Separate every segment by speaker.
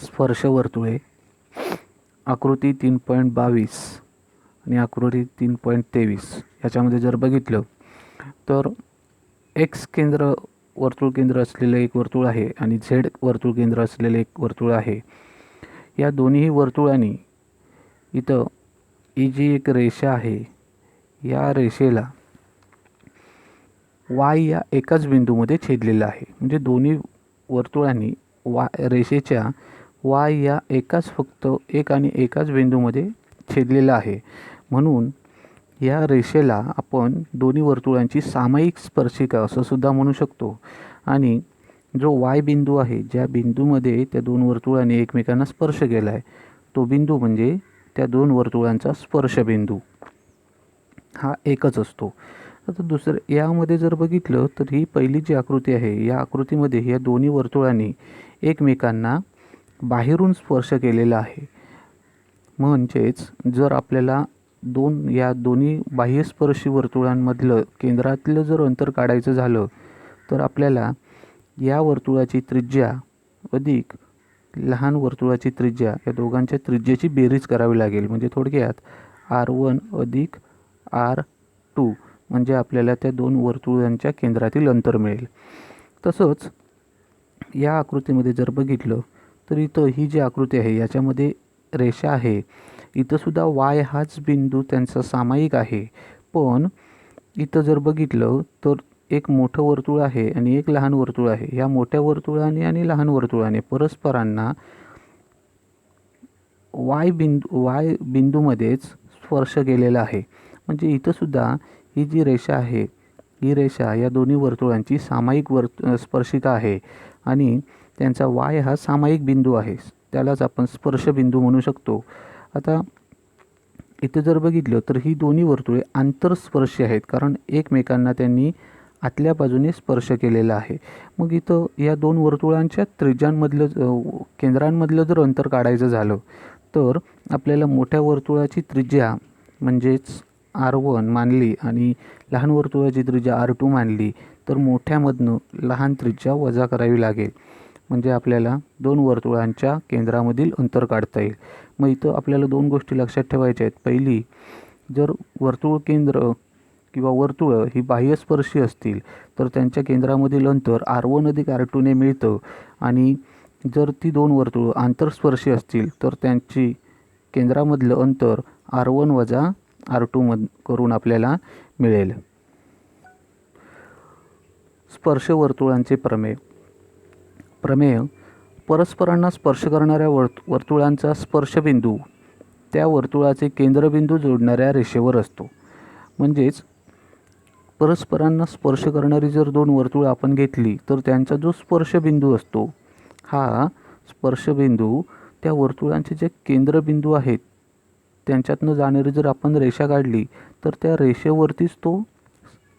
Speaker 1: स्पर्शवर्तुळे आकृती 3.22 आणि आकृती 3.23 याच्यामध्ये जर बघितलं तर एक्स केंद्र वर्तुळ केंद्र असलेलं एक वर्तुळ आहे आणि झेड वर्तुळ केंद्र असलेलं एक वर्तुळ आहे. या दोन्ही वर्तुळांनी इथं ही जी एक रेषा आहे या रेषेला वाय या एकाच बिंदूमध्ये छेदलेलं आहे. म्हणजे दोन्ही वर्तुळांनी रेषेच्या वाय या फक्त एक आणि एकाच बिंदूमध्ये छेदलेला आहे. म्हणून या रेषेला आपण दोन्ही वर्तुळांची सामायिक स्पर्शिका असं सुद्धा म्हणू शकतो. आणि जो वाय बिंदू आहे, ज्या बिंदूमध्ये त्या दोन वर्तुळांनी एकमेकांना स्पर्श केला आहे, तो बिंदू म्हणजे त्या दोन वर्तुळांचा स्पर्शबिंदू हा एकच असतो. आता दुसरं यामध्ये जर बघितलं तर ही पहिली जी आकृती आहे, या आकृतीमध्ये या दोन्ही वर्तुळांनी एकमेकांना बाहेरून स्पर्श केलेला आहे. म्हणजेच जर आपल्याला या दोन्ही बाह्यस्पर्शी वर्तुळांमधलं केंद्रातलं जर अंतर काढायचं झालं तर आपल्याला या वर्तुळाची त्रिज्या अधिक लहान वर्तुळाची त्रिज्या या दोघांच्या त्रिज्येची बेरीज करावी लागेल. म्हणजे थोडक्यात R1 अधिक R2 म्हणजे आपल्याला त्या दोन वर्तुळांच्या केंद्रातील अंतर मिळेल. तसंच या आकृतीमध्ये जर बघितलं तर इथं ही जी आकृती आहे याच्यामध्ये रेषा आहे. इथं सुद्धा वाय हाच बिंदू त्यांचा सामायिक आहे. पण इथं जर बघितलं तर एक मोठं वर्तुळ आहे आणि एक लहान वर्तुळ आहे. या मोठ्या वर्तुळाने आणि लहान वर्तुळाने परस्परांना वाय बिंदूमध्येच स्पर्श केलेला आहे. म्हणजे इथं सुद्धा ही जी रेषा आहे, ही रेषा या दोन्ही वर्तुळांची सामायिक स्पर्शिका आहे आणि त्यांचा वाय हा सामायिक बिंदू आहे. त्यालाच आपण स्पर्शबिंदू म्हणू शकतो. आता इथं जर बघितलं तर ही दोन्ही वर्तुळे आंतरस्पर्शी आहेत, कारण एकमेकांना त्यांनी आतल्या बाजूने स्पर्श केलेला आहे. मग इथं या दोन वर्तुळांच्या त्रिज्यांमधलं केंद्रांमधलं जर अंतर काढायचं झालं तर आपल्याला मोठ्या वर्तुळाची त्रिज्या म्हणजेच R1 मानली आणि लहान वर्तुळाची त्रिज्या R2 मानली तर मोठ्यामधनं लहान त्रिज्या वजा करावी लागेल. म्हणजे आपल्याला दोन वर्तुळांच्या केंद्रामधील अंतर काढता येईल. मग इथं आपल्याला दोन गोष्टी लक्षात ठेवायच्या आहेत. पहिली, जर वर्तुळ केंद्र किंवा वर्तुळं ही बाह्यस्पर्शी असतील तर त्यांच्या केंद्रामधील अंतर R1 अधिक R2 ने मिळतं. आणि जर ती दोन वर्तुळं आंतरस्पर्शी असतील तर त्यांची केंद्रामधलं अंतर R1 वजा R2 करून आपल्याला मिळेल. स्पर्शवर्तुळांचे प्रमेय. परस्परांना स्पर्श करणाऱ्या वर्तुळांचा स्पर्शबिंदू त्या वर्तुळाचे केंद्रबिंदू जोडणाऱ्या रेषेवर असतो. म्हणजेच परस्परांना स्पर्श करणारी जर दोन वर्तुळं आपण घेतली तर त्यांचा जो स्पर्शबिंदू असतो, हा स्पर्शबिंदू त्या वर्तुळांचे जे केंद्रबिंदू आहेत त्यांच्यातनं जाणारी जर आपण रेषा काढली तर त्या रेषेवरतीच तो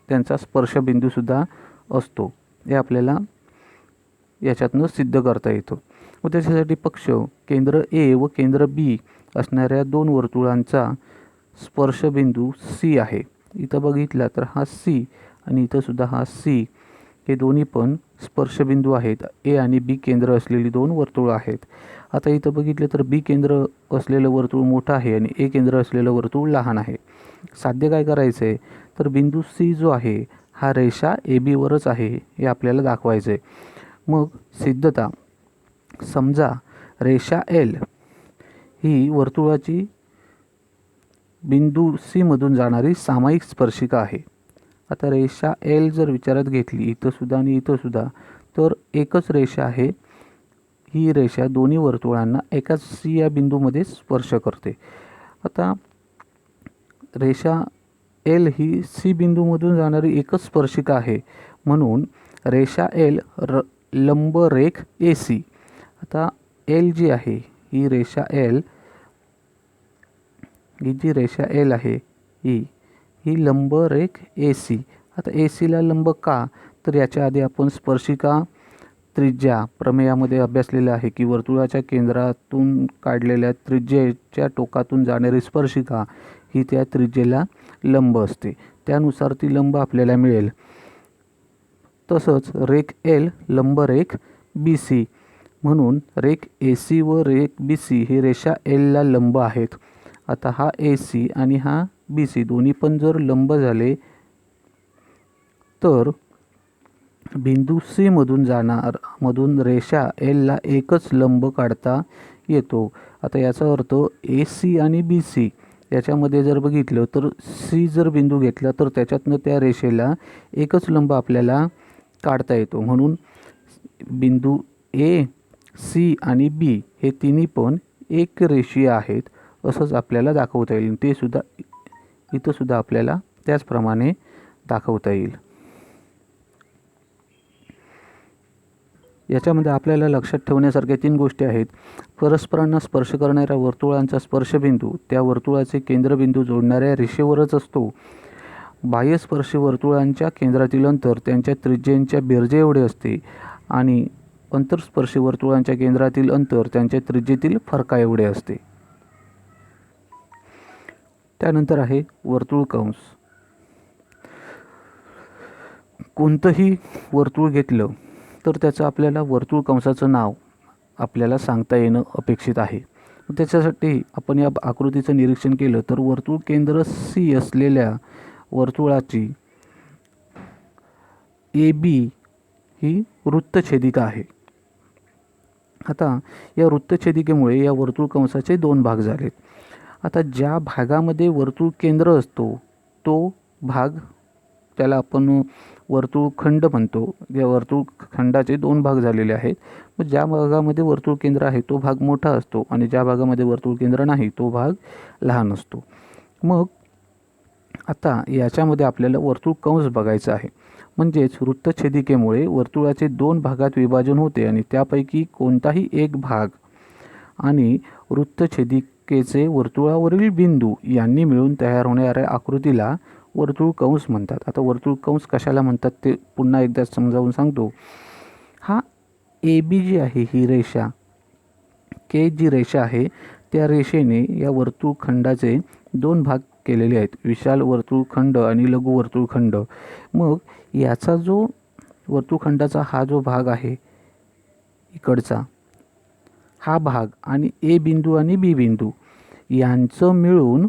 Speaker 1: त्यांचा स्पर्शबिंदूसुद्धा असतो. हे आपल्याला याच्यातनं सिद्ध करता येतं. व त्याच्यासाठी पक्ष केंद्र A व केंद्र B असणाऱ्या दोन वर्तुळांचा स्पर्शबिंदू C आहे. इथं बघितला तर हा C आणि इथं सुद्धा हा C हे दोन्ही पण स्पर्शबिंदू आहेत. A आणि B केंद्र असलेली दोन वर्तुळं आहेत. आता इथं बघितलं तर B केंद्र असलेलं वर्तुळ मोठं आहे आणि A केंद्र असलेलं वर्तुळ लहान आहे. साध्य काय करायचं आहे तर बिंदू C जो आहे हा रेषा AB वरच आहे हे आपल्याला दाखवायचं आहे. मग सिद्धता, समजा रेषा L ही वर्तुळाची बिंदू C मधून जाणारी सामायिक स्पर्शिका आहे. आता रेषा L जर विचारात घेतली इथंसुद्धा आणि इथंसुद्धा तर एकच रेषा आहे. ही रेषा दोन्ही वर्तुळांना एकाच C या बिंदूमध्ये स्पर्श करते. आता रेषा L ही C बिंदूमधून जाणारी एकच स्पर्शिका आहे. म्हणून रेषा L लंबरेख AC. आता L जी आहे ही रेषा L, ही जी रेषा L आहे ही लंबरेख AC. आता ACला लंब का तर याच्या आधी आपण स्पर्शिका त्रिज्या प्रमेयामध्ये अभ्यासलेलं आहे की वर्तुळाच्या केंद्रातून काढलेल्या त्रिज्येच्या टोकातून जाणारी स्पर्शिका ही त्या त्रिज्येला लंब असते. त्यानुसार ती लंब आपल्याला मिळेल. तसंच रेख L लंबरेख BC म्हणून रेख AC व रेख BC ही रेषा Lला लंब आहेत. आता हा AC आणि हा BC दोन्ही पण जर लंब झाले तर बिंदू C मधून रेषा Lला एकच लंब काढता येतो. आता याचा अर्थ AC आणि BC याच्यामध्ये जर बघितलं तर C जर बिंदू घेतला तर त्याच्यातनं त्या रेषेला एकच लंब आपल्याला काढता येतो. म्हणून बिंदू A, C आणि B हे तिन्ही पण एक रेषीय आहेत असंच आपल्याला दाखवता येईल. ते सुद्धा इथं सुद्धा आपल्याला त्याचप्रमाणे दाखवता येईल. याच्यामध्ये आपल्याला लक्षात ठेवण्यासारख्या 3 गोष्टी आहेत. परस्परांना स्पर्श करणाऱ्या वर्तुळांचा स्पर्शबिंदू त्या वर्तुळाचे केंद्रबिंदू जोडणाऱ्या रेषेवरच असतो. बाह्यस्पर्शी वर्तुळांच्या केंद्रातील अंतर त्यांच्या त्रिज्येच्या बेरजे एवढे असते आणि अंतरस्पर्शी वर्तुळांच्या केंद्रातील अंतर त्यांच्या त्रिज्येतील फरका एवढे असते. त्यानंतर आहे वर्तुळ कंस. कोणतंही वर्तुळ घेतलं तर त्याचं आपल्याला वर्तुळ कंसाचं नाव आपल्याला सांगता येणं अपेक्षित आहे. त्याच्यासाठी आपण या आकृतीचं निरीक्षण केलं तर वर्तुळ केंद्र C असलेल्या वर्तुळाची AB ही वृत्तछेदिका आहे. आता या वृत्तछेदिकेमुळे या वर्तुळ कंसाचे 2 भाग झालेत. आता ज्या भागामध्ये वर्तुळ केंद्र असतो तो भाग त्याला आपण वर्तुळखंड म्हणतो. या वर्तुळखंडाचे 2 भाग झालेले आहेत. मग ज्या भागामध्ये वर्तुळ केंद्र आहे तो भाग मोठा असतो आणि ज्या भागामध्ये वर्तुळ केंद्र नाही तो भाग लहान असतो. मग आता याच्यामध्ये आपल्याला वर्तुळ कंस बघायचा आहे. म्हणजेच वृत्तछेदिकेमुळे वर्तुळाचे 2 भागात विभाजन होते आणि त्यापैकी कोणताही एक भाग आणि वृत्तछेदिकेचे वर्तुळावरील बिंदू यांनी मिळून तयार होणाऱ्या आकृतीला वर्तुळ कंस म्हणतात. आता वर्तुळ कंस कशाला म्हणतात ते पुन्हा एकदा समजावून सांगतो. हा AB जी आहे ही रेषा K जी रेषा आहे त्या रेषेने या वर्तुळखंडाचे 2 भाग केलेले आहेत. विशाल वर्तुळखंड आणि लघु वर्तुळखंड. मग याचा जो वर्तुळखंडाचा हा जो भाग आहे इकडचा हा भाग आणि A बिंदू आणि B बिंदू यांचं मिळून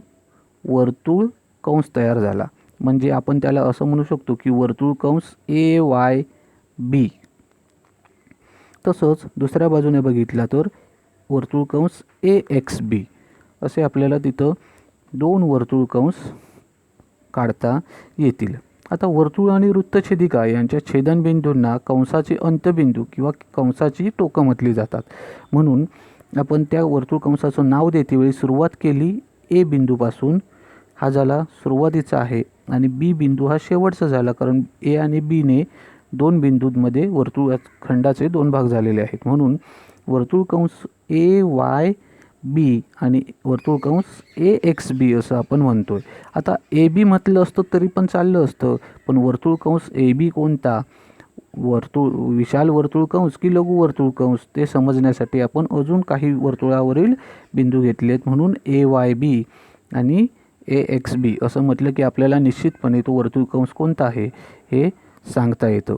Speaker 1: वर्तुळ कंस तयार झाला. म्हणजे आपण त्याला असं म्हणू शकतो की वर्तुळ कंस AYB. तसंच दुसऱ्या बाजूने बघितला तर वर्तुळ कंस AXB असे आपल्याला तिथं 2 वर्तुळ कंस काढता येतील. आता वर्तुळ आणि वृत्तछेदिका यांच्या छेदनबिंदूंना कंसाचे अंत्यबिंदू किंवा कंसाची टोकं म्हटली जातात. म्हणून आपण त्या वर्तुळ कंसाचं नाव देतेवेळी सुरुवात केली A बिंदूपासून, हा झाला सुरुवातीचा आहे, आणि B बिंदू हा शेवटचा झाला कारण A आणि B ने 2 बिंदूंमध्ये वर्तुळखंडाचे 2 भाग झालेले आहेत. म्हणून वर्तुळ कंस AYB आणि वर्तुळ कंस AXB असं आपण म्हणतोय. आता AB म्हटलं असतं तरी पण चाललं असतं, पण वर्तुळ कंस AB कोणता, विशाल वर्तुळ कंस की लघु वर्तुळ कंस ते समजण्यासाठी आपण अजून काही वर्तुळावरील बिंदू घेतलेत. म्हणून AYB आणि AXB असं म्हटलं की आपल्याला निश्चितपणे तो वर्तुळ कंस कोणता आहे हे सांगता येतं.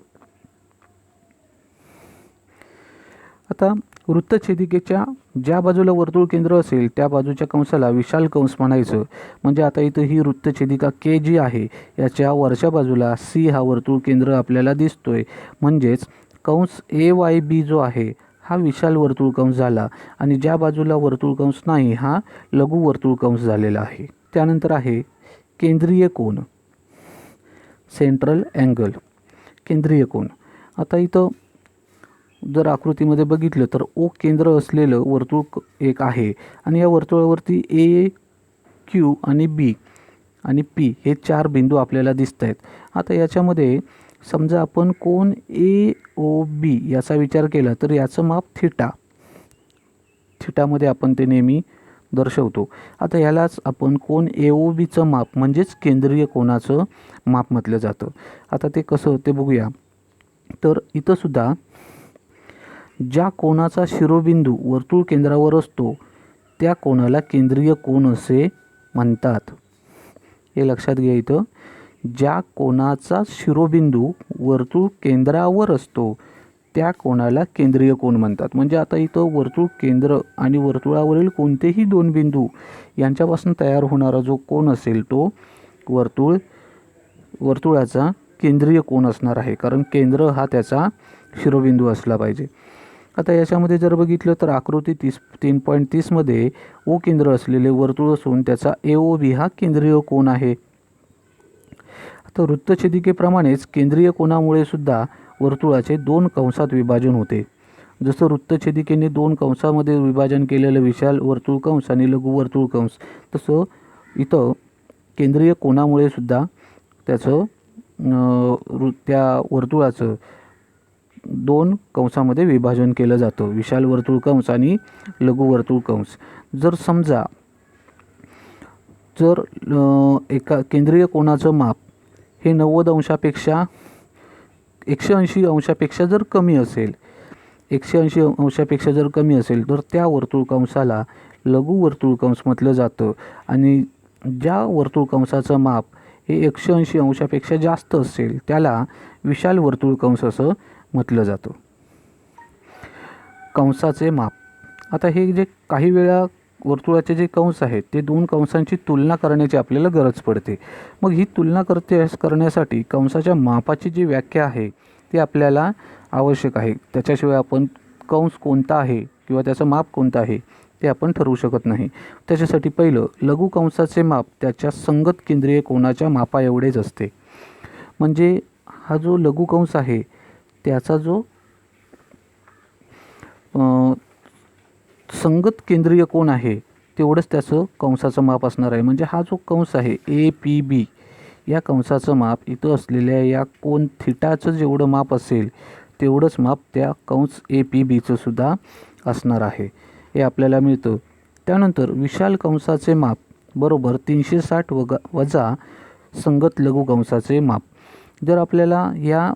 Speaker 1: आता वृत्तछेदिकेच्या ज्या बाजूला वर्तुळ केंद्र असेल त्या बाजूच्या कंसाला विशाल कंस म्हणायचं. म्हणजे आता इथं ही वृत्तछेदिका K जी आहे याच्या वरच्या बाजूला C हा वर्तुळ केंद्र आपल्याला दिसतोय. म्हणजेच कंस AYB जो आहे हा विशाल वर्तुळ कंस झाला आणि ज्या बाजूला वर्तुळ कंस नाही हा लघु वर्तुळ कंस झालेला आहे. त्यानंतर आहे केंद्रीय कोन, सेंट्रल अँगल, केंद्रीय कोन. आता इथं जर आकृतीमध्ये बघितलं तर O केंद्र असलेलं वर्तुळ एक आहे आणि या वर्तुळावरती A, Q आणि B आणि P हे 4 बिंदू आपल्याला दिसत आहेत. आता याच्यामध्ये समजा आपण कोन AOB याचा विचार केला तर याचं माप थिटामध्ये आपण ते नेहमी दर्शवतो. आता यालाच आपण कोन AOBचं माप म्हणजेच केंद्रीय कोनाचं माप म्हटलं जातं. आता ते कसं ते बघूया. तर इथं सुद्धा ज्या कोनाचा शिरोबिंदू वर्तुळ केंद्रावर असतो त्या कोनाला केंद्रीय कोन असे म्हणतात. हे लक्षात घ्या. इथं ज्या कोनाचा शिरोबिंदू वर्तुळ केंद्रावर असतो त्या कोनाला केंद्रीय कोन म्हणतात. म्हणजे आता इथं वर्तुळ केंद्र आणि वर्तुळावरील कोणतेही दोन बिंदू यांच्यापासून तयार होणारा जो कोन असेल तो वर्तुळाचा केंद्रीय कोन असणार आहे, कारण केंद्र हा त्याचा शिरोबिंदू असला पाहिजे. आता याच्यामध्ये जर बघितलं तर आकृती 3.30मध्ये ओ केंद्र असलेले वर्तुळ असून त्याचा AOB हा केंद्रीय कोन आहे. आता वृत्तछेदिकेप्रमाणेच केंद्रीय कोनामुळे सुद्धा वर्तुळाचे दोन कंसात विभाजन होते. जसं वृत्तछेदिकेने दोन कंसामध्ये विभाजन केलेलं विशाल वर्तुळ कंस आणि लघु वर्तुळ कंस, तसं इथं केंद्रीय कोनामुळे सुद्धा त्याचं त्या वर्तुळाचं दोन कंसामध्ये विभाजन केलं जातं, विशाल वर्तुळ कंस आणि लघु वर्तुळ कंस. जर समजा एका केंद्रीय कोनाचं माप हे 90 अंशापेक्षा 180 अंशापेक्षा जर कमी असेल 180 अंशापेक्षा जर कमी असेल तर त्या वर्तुळ कंसाला लघु वर्तुळ कंस म्हटलं जातं. आणि ज्या वर्तुळ कंसाचं माप हे 180 अंशापेक्षा जास्त असेल त्याला विशाल वर्तुळ कंस असं म्हटलं जातं. कंसाचे माप. आता हे जे काही वेळा वर्तुळाचे जे कंस आहेत ते दोन कंसांची तुलना करण्याची आपल्याला गरज पडते. मग ही तुलना करण्यासाठी कंसाच्या मापाची जी व्याख्या आहे ती आपल्याला आवश्यक आहे. त्याच्याशिवाय आपण कंस कोणता आहे किंवा त्याचं माप कोणतं आहे ते आपण ठरवू शकत नाही. त्याच्यासाठी पहिलं लघु कंसाचे माप त्याच्या संगत केंद्रीय कोनाच्या मापा एवढेच असते. म्हणजे हा जो लघु कंस आहे त्याचा जो संगत केंद्रीय कोन आहे तेवढंच त्याचं कंसाचं माप असणार आहे. म्हणजे हा जो कंस आहे APB या कंसाचं माप इथं असलेल्या या कोन थिटाचं जेवढं माप असेल तेवढंच माप त्या कंस APBचं सुद्धा असणार आहे, हे आपल्याला मिळतं. त्यानंतर विशाल कंसाचे माप बरोबर 360 वजा संगत लघु कंसाचे माप. जर आपल्याला या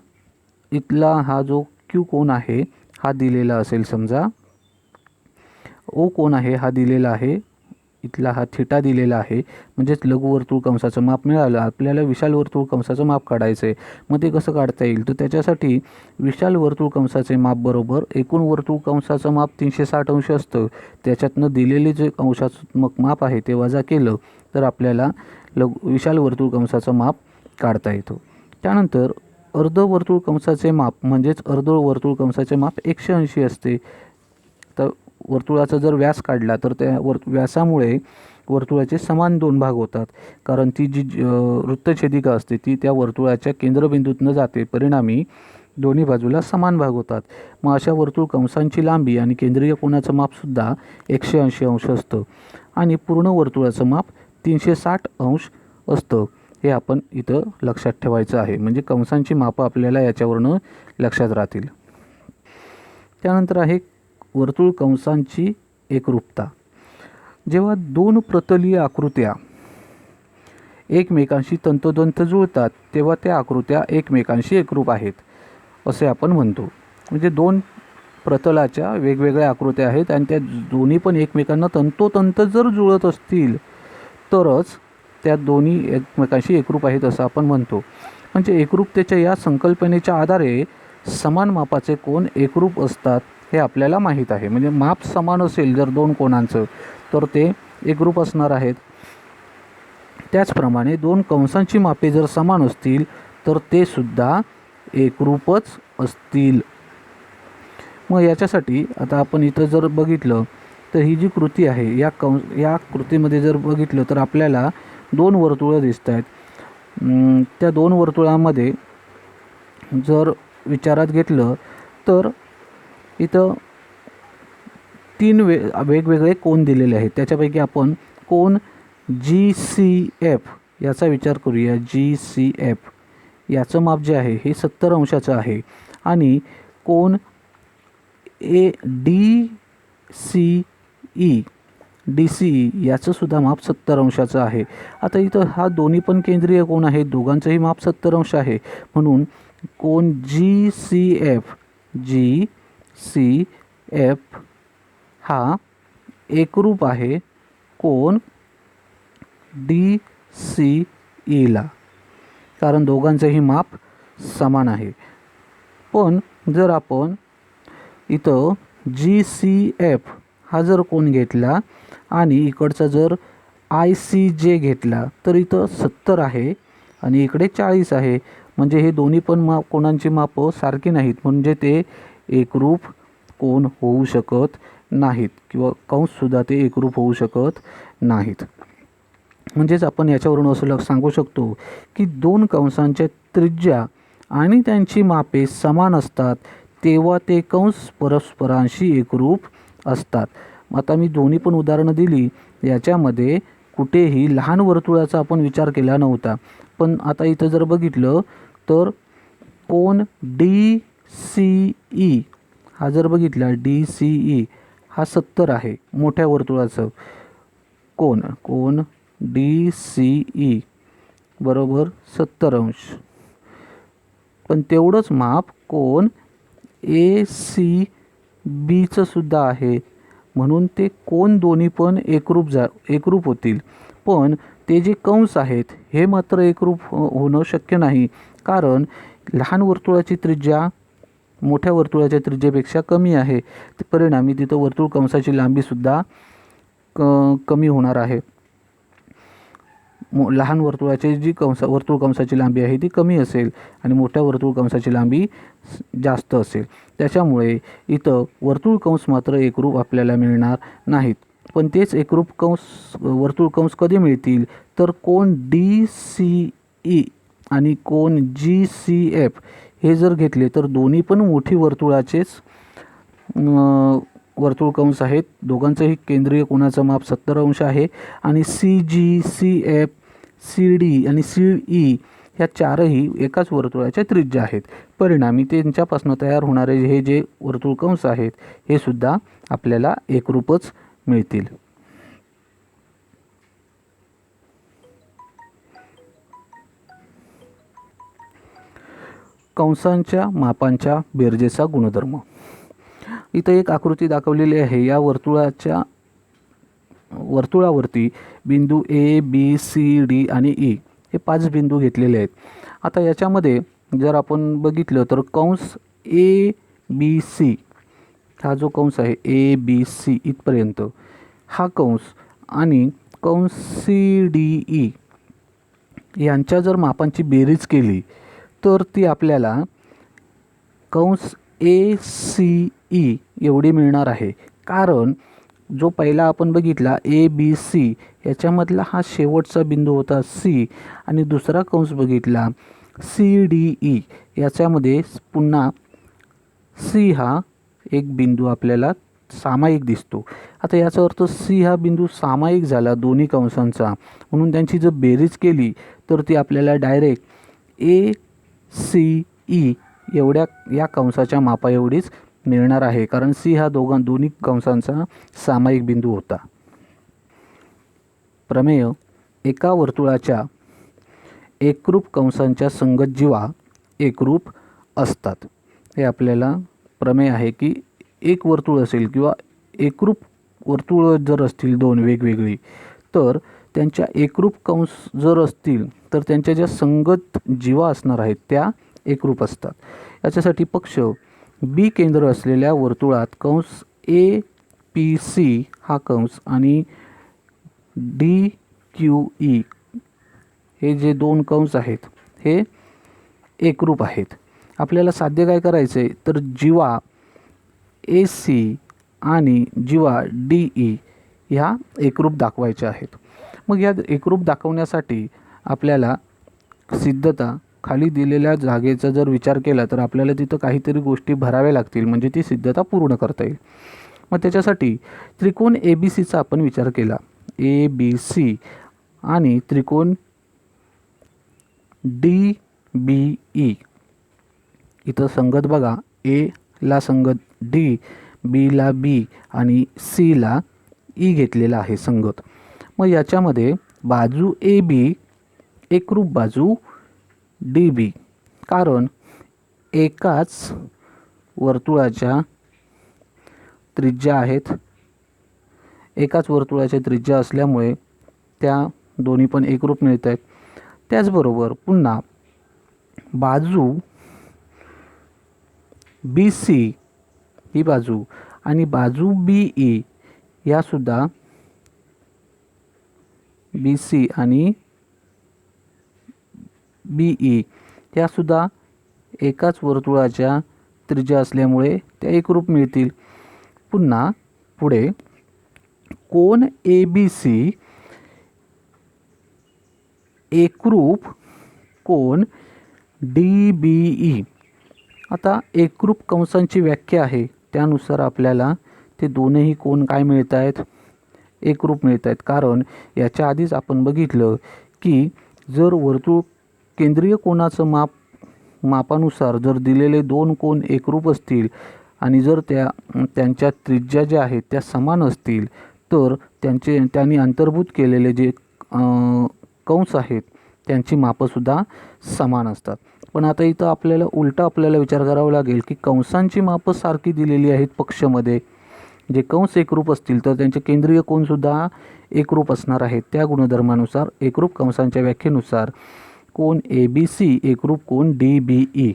Speaker 1: इथला हा जो Q कोन आहे हा दिलेला असेल, समजा O कोन आहे हा दिलेला आहे, इथला हा थिटा दिलेला आहे, म्हणजेच लघु वर्तुळ कंसाचं माप मिळालं. आपल्याला विशाल वर्तुळ कंसाचं माप काढायचं आहे. मग ते कसं काढता येईल, तर त्याच्यासाठी विशाल वर्तुळ कंसाचे माप बरोबर एकूण वर्तुळ कंसाचं माप 360 अंश असतं, त्याच्यातनं दिलेले जे अंशात्मक माप आहे ते वजा केलं तर आपल्याला विशाल वर्तुळ कंसाचं माप काढता येतं. त्यानंतर अर्ध वर्तुळ कंसाचे माप म्हणजेच अर्ध वर्तुळ कंसाचे माप 180 असते. तर वर्तुळाचा जर व्यास काढला तर त्या व्यासामुळे वर्तुळाचे समान दोन भाग होतात, कारण ती जी वृत्तछेदिका असते ती त्या वर्तुळाच्या केंद्रबिंदूतून जाते, परिणामी दोन्ही बाजूला समान भाग होतात. मग अशा वर्तुळ कंसांची लांबी आणि केंद्रीय कोनाचं मापसुद्धा 180 अंश असतं आणि पूर्ण वर्तुळाचं माप 360 अंश असतं. हे आपण इथं लक्षात ठेवायचं आहे. म्हणजे कंसांची मापं आपल्याला याच्यावरनं लक्षात राहतील. त्यानंतर आहे वर्तुळ कंसांची एकरूपता. जेव्हा दोन प्रतलीय आकृत्या एकमेकांशी तंतोतंत जुळतात तेव्हा त्या आकृत्या एकमेकांशी एकरूप आहेत असे आपण म्हणतो. म्हणजे दोन प्रतलाच्या वेगवेगळ्या आकृत्या आहेत आणि त्या दोन्ही पण एकमेकांना तंतोतंत जर जुळत असतील तरच त्या दोन्ही एकमेकांशी एकरूप आहेत असं आपण म्हणतो. म्हणजे एकरूपतेच्या या संकल्पनेच्या आधारे समान मापाचे कोन एकरूप असतात हे आपल्याला माहीत आहे. म्हणजे माप समान असेल जर दोन कोनांचं तर ते एकरूप असणार आहेत. त्याचप्रमाणे दोन कंसांची मापे जर समान असतील तर ते सुद्धा एकरूपच असतील. मग याच्यासाठी आता आपण इथं जर बघितलं तर ही जी कृती आहे या कृतीमध्ये जर बघितलं तर आपल्याला दोन वर्तुळं दिसत आहेत. त्या दोन वर्तुळामध्ये जर विचारात घेतलं तर इथं तीन वेगवेगळे कोन दिलेले आहेत. त्याच्यापैकी आपण कोन GCF याचा विचार करूया. GCF याचं माप जे आहे हे 70 अंशाचं आहे आणि कोन DCE याचं सुद्धा माप 70 अंशाचं आहे. आता इथं हा दोन्ही पण केंद्रीय कोन आहे, दोघांचंही माप 70 अंश आहे, म्हणून कोन GCF हा एकरूप आहे कोन DCE ला, कारण दोघांचंही माप समान आहे. पण जर आपण इथं GCF हा जर कोन घेतला आणि इकडचा जर ICJ घेतला तर इथं 70 आहे आणि इकडे 40 आहे. म्हणजे हे दोन्ही पण कोणांची मापं सारखी नाहीत, म्हणजे ते एकरूप कोन होऊ शकत नाहीत किंवा कंससुद्धा ते एकरूप होऊ शकत नाहीत. म्हणजेच आपण याच्यावरून असं सांगू शकतो की दोन कंसांच्या त्रिज्या आणि त्यांची मापे समान असतात तेव्हा ते कंस परस्परांशी एकरूप असतात. आता मी दोन्ही पण उदाहरणं दिली, याच्यामध्ये कुठेही लहान वर्तुळाचा आपण विचार केला नव्हता. पण आता इथं जर बघितलं तर कोन DCE हा जर बघितला, DCE हा 70 आहे मोठ्या वर्तुळाचं कोन DCE बरोबर 70 अंश. पण तेवढंच माप कोन ACBचं सुद्धा आहे, म्हणून ते कोन दोन्ही पण एकरूप होतील. पण ते जे कंस आहेत हे मात्र एकरूप होणं शक्य नाही, कारण लहान वर्तुळाची त्रिज्या मोठ्या वर्तुळाच्या त्रिज्येपेक्षा कमी आहे. परिणामी तिथं वर्तुळ कंसाची लांबीसुद्धा कमी होणार आहे. लहान वर्तुळाची जी वर्तुळ कंसाची लांबी आहे ती कमी असेल आणि मोठ्या वर्तुळ कंसाची लांबी जास्त असेल. त्याच्यामुळे इथं वर्तुळ कंस मात्र एकरूप आपल्याला मिळणार नाहीत. पण तेच एकरूप वर्तुळ कंस कधी मिळतील तर कोन DCE आणि कोन GCF हे जर घेतले तर दोन्ही पण मोठी वर्तुळाचेच वर्तुळ कंस आहेत. दोघांचंही केंद्रीय कोनाचं माप 70 अंश आहे आणि CG, CF, CD आणि CE ह्या चारही एकाच वर्तुळाच्या त्रिज्या आहेत. परिणामी त्यांच्यापासून तयार होणारे हे जे वर्तुळ कंस आहेत हे सुद्धा आपल्याला एकरूपच मिळतील. कंसांच्या मापांच्या बेरजेचा गुणधर्म. इथं एक आकृती दाखवलेली आहे. या वर्तुळावरती बिंदू A, B, C, D आणि E हे 5 बिंदू घेतलेले आहेत. आता याच्यामध्ये जर आपण बघितलं तर कंस ABC हा जो कंस आहे ABC इथपर्यंत हा कंस आणि कंस CDE यांच्या जर मापांची बेरीज केली तर ती आपल्याला कंस ACE एवढी मिळणार आहे. कारण जो पहिला आपण बघितला ABC याच्यामधला हा शेवटचा बिंदू होता C आणि दुसरा कंस बघितला CDE याच्यामध्ये पुन्हा C हा एक बिंदू आपल्याला सामायिक दिसतो. आता याचा अर्थ C हा बिंदू सामायिक झाला दोन्ही कंसांचा, म्हणून त्यांची जर बेरीज केली तर ती आपल्याला डायरेक्ट ACE या कंसाच्या मापा एवढीच मिळणार आहे, कारण C हा दोन्ही कंसांचा सामायिक बिंदू होता. प्रमेय. एका वर्तुळाच्या एकरूप कंसांच्या संगत जीवा एकरूप असतात. हे आपल्याला प्रमेय आहे की एक वर्तुळ असेल किंवा एकरूप वर्तुळ जर असतील दोन वेगवेगळी, तर त्यांच्या एकरूप कंस जर असतील तर त्यांच्या ज्या संगत जीवा असणार आहेत त्या एकरूप असतात. याच्यासाठी पक्ष B केंद्र असलेल्या वर्तुळात कंस APC हा कंस आणि DQE हे जे दोन कंस आहेत हे एकरूप आहेत. आपल्याला साध्य काय करायचं आहे तर जीवा AC आणि जीवा DE ह्या एकरूप दाखवायच्या आहेत. मग या एकरूप दाखवण्यासाठी आपल्याला सिद्धता खाली दिलेल्या जागेचा जर विचार केला तर आपल्याला तिथं काहीतरी गोष्टी भराव्या लागतील, म्हणजे ती सिद्धता पूर्ण करता येईल. मग त्याच्यासाठी त्रिकोण ABCचा आपण विचार केला. ABC आणि त्रिकोण DBE. इथं संगत बघा, A ला संगत D, B ला B आणि C ला E घेतलेला आहे संगत. मग याच्यामध्ये बाजू AB एकरूप बाजू DB, कारण एकाच वर्तुळाच्या त्रिज्या आहेत, एकाच वर्तुळाच्या त्रिज्या असल्यामुळे त्या दोन्ही पण एकरूप मिळत आहेत. त्याचबरोबर पुन्हा बाजू BC ही बाजू आणि बाजू BE यासुद्धा BC आणि BE यासुद्धा एकाच वर्तुळाच्या त्रिज्या असल्यामुळे त्या एकरूप मिळतील. पुन्हा पुढे कोन ABC एकरूप कोन DBE. आता एकरूप कंसांची व्याख्या आहे त्यानुसार आपल्याला ते दोनही कोन काय मिळत आहेत, एकरूप मिळत आहेत. कारण याच्या आधीच आपण बघितलं की जर वर्तुळ केंद्रीय कोनाचं मापानुसार जर दिलेले दोन कोन एकरूप असतील आणि जर त्यांच्या त्रिज्या ज्या आहेत त्या समान असतील तर त्यांनी अंतर्भूत केलेले जे कंस आहेत त्यांची मापंसुद्धा समान असतात. पण आता इथं आपल्याला विचार करावा लागेल की कंसांची मापं सारखी दिलेली आहेत पक्षमध्ये, जे कंस एकरूप असतील तर त्यांचे केंद्रीय कोनसुद्धा एकरूप असणार आहेत. त्या गुणधर्मानुसार एकरूप कंसांच्या व्याख्येनुसार कोन ABC एकरूप कोन DBE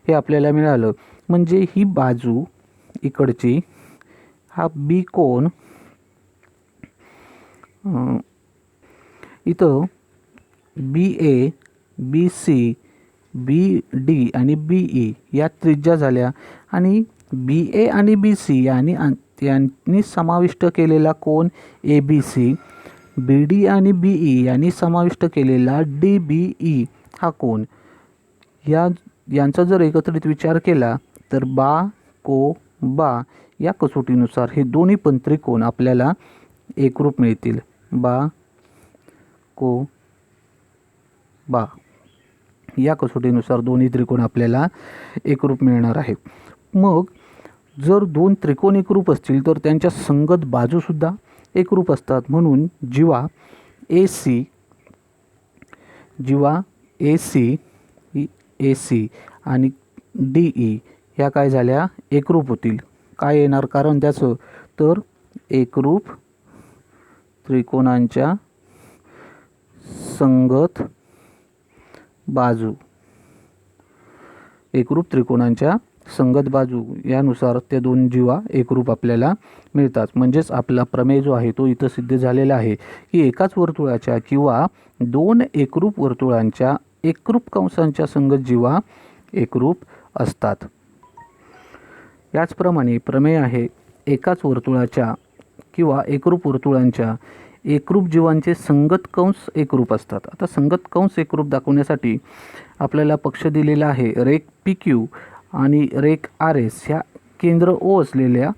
Speaker 1: हे आपल्याला मिळालं. म्हणजे ही बाजू इकडची हा B कोन इथं BA, BC, BD आणि BE या त्रिज्या झाल्या आणि BA आणि BC यांनी समाविष्ट केलेला कोन ABC, BD आणि BE यांनी समाविष्ट केलेला DBE हा कोन यांचा जर एकत्रित विचार केला तर बा या कसोटीनुसार हे दोन्ही पण त्रिकोण आपल्याला एकरूप मिळतील. बा या कसोटीनुसार दोन्ही त्रिकोण आपल्याला एकरूप मिळणार आहेत. मग जर दोन त्रिकोण एकरूप असतील तर त्यांच्या संगत बाजूसुद्धा एकरूप असतात. म्हणून जीवा AC आणि DE ह्या काय झाल्या, एकरूप होतील. काय येणार कारण त्याचं, तर एकरूप त्रिकोणांच्या संगत बाजू, एकरूप त्रिकोणांच्या संगत बाजू यानुसार त्या दोन जीवा एकरूप आपल्याला मिळतात. म्हणजेच आपला प्रमेय जो आहे तो इथं सिद्ध झालेला आहे की एकाच वर्तुळाच्या किंवा दोन एकरूप वर्तुळांच्या एकरूप कंसांच्या संगत जीवा एकरूप असतात. याचप्रमाणे प्रमेय आहे एकाच वर्तुळाच्या किंवा एकरूप वर्तुळांच्या एकरूप जीवांचे संगत कंस एकरूप असतात. आता संगत कंस एकरूप दाखवण्यासाठी आपल्याला पक्ष दिलेला आहे रेख PQ आणि रेख RS ह्या केंद्र O असलेल्या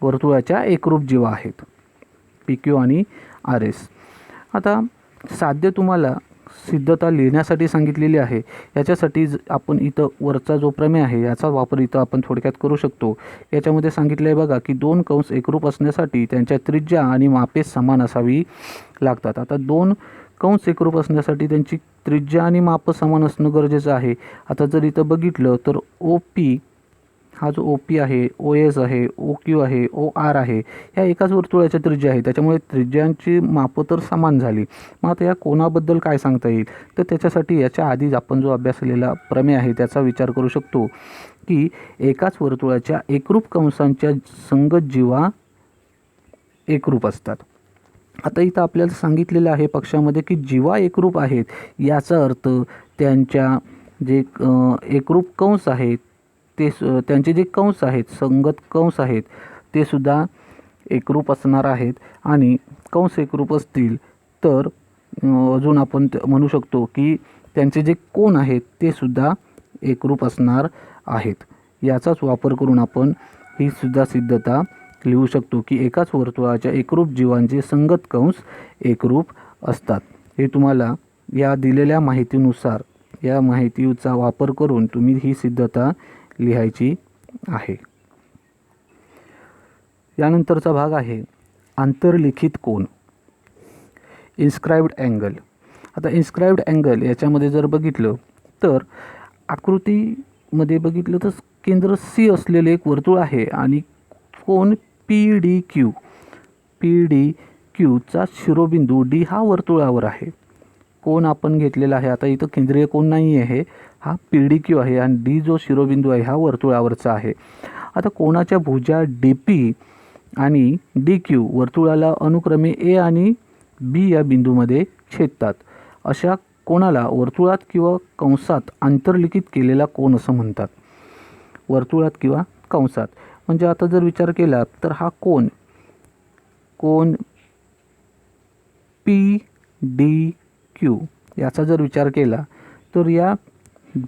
Speaker 1: वर्तुळाच्या एकरूप जीवा आहेत PQ आणि RS. आता साध्य तुम्हाला सिद्धता लिहिण्यासाठी सांगितलेली आहे. याच्यासाठी आपण इथं वरचा जो प्रमेय आहे याचा वापर इथं आपण थोडक्यात करू शकतो. याच्यामध्ये सांगितलं आहे बघा की दोन कंस एकरूप असण्यासाठी त्यांच्या त्रिज्या आणि मापे समान असावी लागतात. आता दोन कंस एकरूप असण्यासाठी त्यांची त्रिज्या आणि माप समान असणं गरजेचं आहे. आता जर इथं बघितलं तर OP हा जो OP आहे, OS आहे, OQ आहे, OR आहे, ह्या एकाच वर्तुळाच्या त्रिज्या आहे. त्याच्यामुळे त्रिज्यांची मापं तर समान झाली. मग आता या कोनाबद्दल काय सांगता येईल, तर त्याच्यासाठी याच्या आधीच आपण जो अभ्यासलेला प्रमेय आहे त्याचा विचार करू शकतो की एकाच वर्तुळाच्या एकरूप कंसांच्या संगत जीवा एकरूप असतात. आता इथं आपल्याला सांगितलेलं आहे पक्षामध्ये की जीवा एकरूप आहेत, याचा अर्थ त्यांच्या जे एकरूप कंस आहेत त्यांचे जे कंस आहेत, संगत कंस आहेत, ते सुद्धा एकरूप असणार आहेत. आणि कंस एकरूप असतील तर अजून आपण म्हणू शकतो की त्यांचे जे कोन आहेत ते सुद्धा एकरूप असणार आहेत. याचाच वापर करून आपण ही सुद्धा सिद्धता लिहू शकतो की एकाच वर्तुळाच्या एकरूप जीवांचे संगत कंस एकरूप असतात. हे तुम्हाला या दिलेल्या माहितीनुसार या माहितीचा वापर करून तुम्ही ही सिद्धता लिहायची आहे. यानंतरचा भाग आहे आंतरलिखित कोन, इन्स्क्राइब्ड अँगल. आता इन्स्क्राइब्ड अँगल याच्यामध्ये जर बघितलं तर आकृतीमध्ये बघितलं तर केंद्र C असलेले एक वर्तुळ आहे आणि कोन PDQचा शिरोबिंदू D हा वर्तुळावर आहे. कोन आपण घेतलेला आहे, आता इथं केंद्रीय कोन नाही आहे, हा PDQ आहे आणि D जो शिरोबिंदू आहे हा वर्तुळावरचा आहे. आता कोणाच्या भुजा DP आणि DQ वर्तुळाला अनुक्रमे A आणि B या बिंदूमध्ये छेदतात अशा कोणाला वर्तुळात किंवा कंसात आंतरलिखित केलेला कोन असं म्हणतात. वर्तुळात किंवा कंसात म्हणजे आता जर विचार केला तर हा कोन PDQ याचा जर विचार केला तर या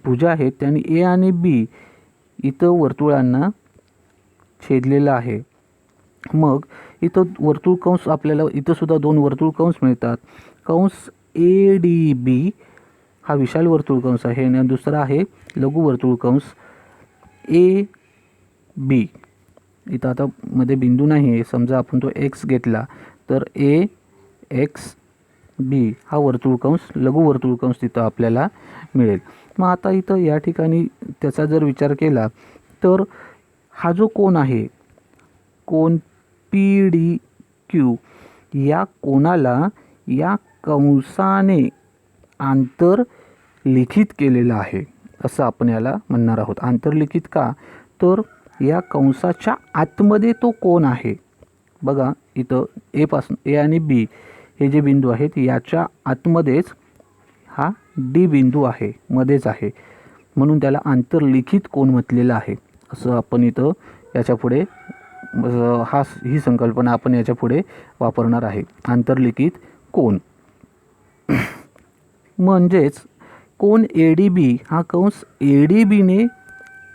Speaker 1: भुजा आहेत त्यांनी A आणि B इथं वर्तुळांना छेदलेलं आहे. मग इथं वर्तुळ कंस आपल्याला इथं सुद्धा 2 वर्तुळ कंस मिळतात. कंस ADB हा विशाल वर्तुळ कंस आहे आणि दुसरा आहे लघु वर्तुळ कंस AB. इथं आता मध्ये बिंदू नाही आहे, समजा आपण तो X घेतला तर AXB हा वर्तुळ कंस लघु वर्तुळ कंस तिथं आपल्याला मिळेल. मग आता इथं या ठिकाणी त्याचा जर विचार केला तर हा जो कोन आहे कोन PDQ या कोनाला या कंसाने आंतरलिखित केलेलं आहे असं आपण याला म्हणणार आहोत. आंतरलिखित का तर या कंसाच्या आतमध्ये तो कोन आहे. बघा इथं A आणि B हे जे बिंदू आहेत याच्या आतमध्येच हा D बिंदू आहे, मध्येच आहे, म्हणून त्याला आंतरलिखित कोन म्हटलेलं आहे असं आपण इथं याच्या पुढे ही संकल्पना आपण याच्या पुढे वापरणार आहे. आंतरलिखित कोन म्हणजेच कोन ADB हा कंस ADBने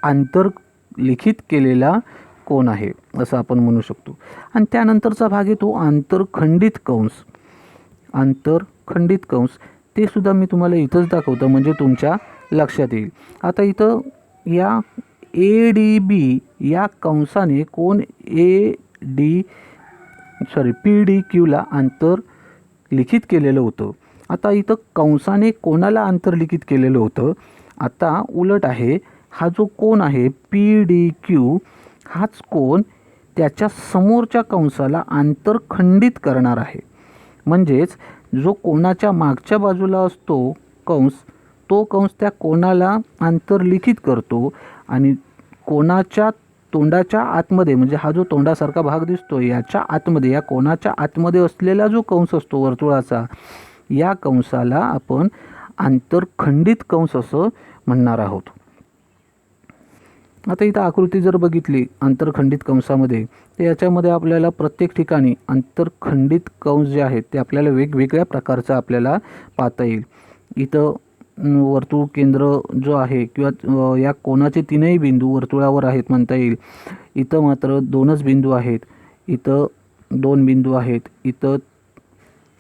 Speaker 1: आंतरलिखित केलेला कोन आहे असं आपण म्हणू शकतो. आणि त्यानंतरचा भाग आहे तो आंतरखंडित कंस. आंतरखंडित कंस ते सुद्धा मी तुम्हाला इथंच दाखवतो म्हणजे तुमच्या लक्षात येईल. आता इथं या ADB या कंसाने कोन PDQला आंतरलिखित केलेलं होतं. आता इथं कंसाने कोणाला आंतरलिखित केलेलं होतं. आता उलट आहे, हा जो कोन आहे PDQ हाच कोन त्याच्या समोरच्या कंसाला आंतरखंडित करणार आहे. म्हणजेच जो कोनाच्या मागच्या बाजूला असतो कंस तो कंस त्या कोनाला आंतरलिखित करतो आणि कोनाच्या तोंडाच्या आतमध्ये म्हणजे हा जो तोंडासारखा भाग दिसतो याच्या आतमध्ये या कोनाच्या आतमध्ये असलेला जो कंस असतो वर्तुळाचा या कंसाला आपण आंतरखंडित कंस असं म्हणणार आहोत. आता इथं आकृती जर बघितली आंतरखंडित कंसामध्ये तर याच्यामध्ये आपल्याला प्रत्येक ठिकाणी आंतरखंडित कंस जे आहेत ते आपल्याला वेगवेगळ्या प्रकारचा आपल्याला पाहता येईल. इथं वर्तुळ केंद्र जो आहे किंवा या कोनाचे 3ही बिंदू वर्तुळावर आहेत म्हणता येईल. इथं मात्र 2च बिंदू आहेत, इथं 2 बिंदू आहेत, इथं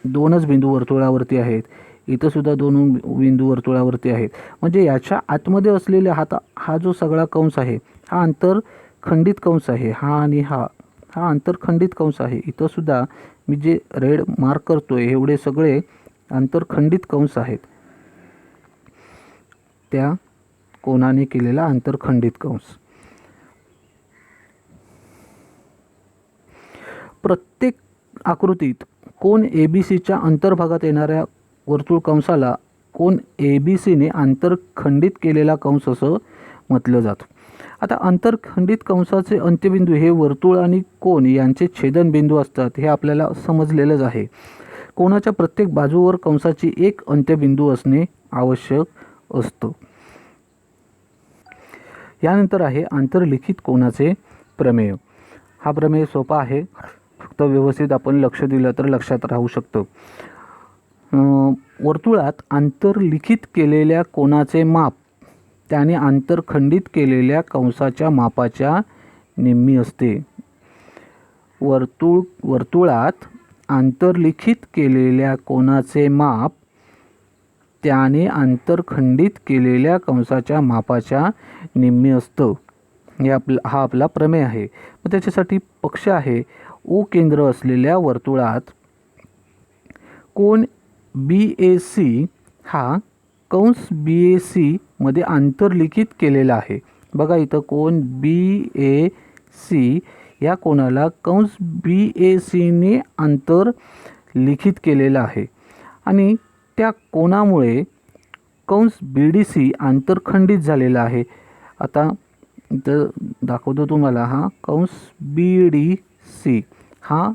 Speaker 1: 2च बिंदू वर्तुळावरती आहेत, इथं सुद्धा 2 बिंदू वर्तुळावरती आहेत. म्हणजे याच्या आतमध्ये असलेला हा जो सगळा कंस आहे हा आंतरखंडित कंस आहे. हा आणि हा आंतरखंडित कंस आहे. इथं सुद्धा मी जे रेड मार्क करतोय एवढे सगळे आंतरखंडित कंस आहेत, त्या कोनाने केलेला आंतरखंडित कंस. प्रत्येक आकृतीत कोन ABCच्या अंतर्भागात येणाऱ्या वर्तुळ कंसाला कोन ABCने आंतरखंडित केलेला कंस असं म्हटलं जातं. आता आंतरखंडित कंसाचे अंत्यबिंदू हे वर्तुळ आणि कोन यांचे छेदनबिंदू असतात हे आपल्याला समजलेलंच आहे. कोनाच्या प्रत्येक बाजूवर कंसाची एक अंत्यबिंदू असणे आवश्यक असतं. यानंतर आहे आंतरलिखित कोनाचे प्रमेय. हा प्रमेय सोपा आहे, फक्त व्यवस्थित आपण लक्ष दिलं तर लक्षात राहू शकतं. वर्तुळात आंतरलिखित केलेल्या कोनाचे माप त्याने आंतरखंडित केलेल्या कंसाच्या मापाच्या निम्मी असते. वर्तुळात आंतरलिखित केलेल्या कोनाचे माप त्याने आंतरखंडित केलेल्या कंसाच्या मापाच्या निम्मे असतं. हा आपला प्रमेय आहे. मग त्याच्यासाठी पक्ष आहे. O केंद्र असलेल्या वर्तुळात कोन BAC हा कंस BAC मध्ये आंतरलिखित केलेला आहे. बघा इथं कोन BAC या कोनाला कंस BACने आंतरलिखित केलेला आहे आणि त्या कोनामुळे कंस BDC आंतरखंडित झालेला आहे. आता इथं दाखवतो तुम्हाला, हा कंस BDC हा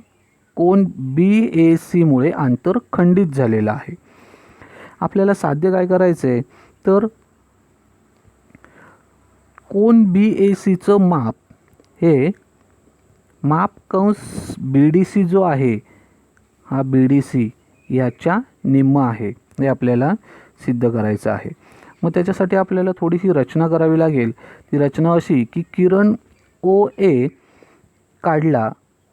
Speaker 1: कोन BACमुळे अंतर खंडित झालेला आहे. आपल्याला साध्य काय करायचं आहे, तर कोन BACचं माप हे माप कंस BDC जो आहे, हा BDC याच्या निम्म आहे, हे आपल्याला सिद्ध करायचं आहे. मग त्याच्यासाठी आपल्याला थोडीशी रचना करावी लागेल. ती रचना अशी की किरण OA काढला